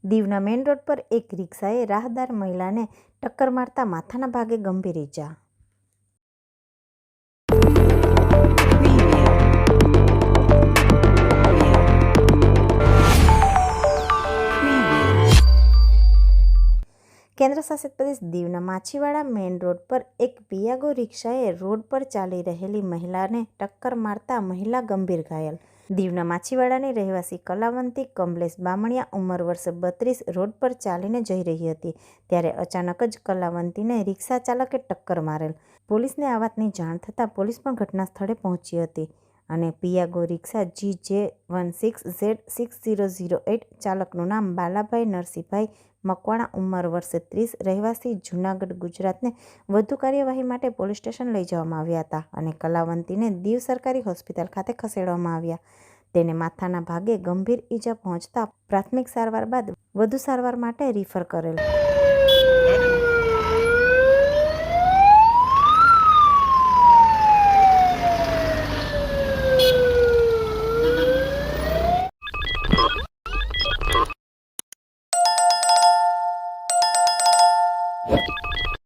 દીવના main road પર એક રિક્ષાએ રાહદાર મહિલાને ટક્કર મારતા માથાના ભાગે ગંભીર ઈજા। કેન્દ્ર શાસિત પ્રદેશ દીવના માછીવાડા મેઇન રોડ પર એક પિયાગો રિક્ષાએ રોડ પર ચાલી રહેલી મહિલાને ટક્કર મારતા મહિલા ગંભીર ઘાયલ। દીવના માછીવાડાની રહેવાસી કલાવંતી કમલેશ બામણિયા ઉંમર વર્ષ 32 રોડ પર ચાલીને જઈ રહી હતી ત્યારે અચાનક જ કલાવંતીને રિક્ષા ચાલકે ટક્કર મારેલ। પોલીસને આ વાતની જાણ થતાં પોલીસ પણ ઘટના સ્થળે પહોંચી હતી અને પિયાગો રિક્ષા GJ16Z6008 ચાલકનું નામ બાલાભાઈ નરસિંહભાઈ મકવાણા ઉંમર વર્ષ 30 રહેવાસી જૂનાગઢ ગુજરાતને વધુ કાર્યવાહી માટે પોલીસ સ્ટેશન લઈ જવામાં આવ્યા હતા અને કલાવંતીને દીવ સરકારી હોસ્પિટલ ખાતે ખસેડવામાં આવ્યા। તેને માથાના ભાગે ગંભીર ઈજા પહોંચતા પ્રાથમિક સારવાર બાદ વધુ સારવાર માટે રિફર કરેલ।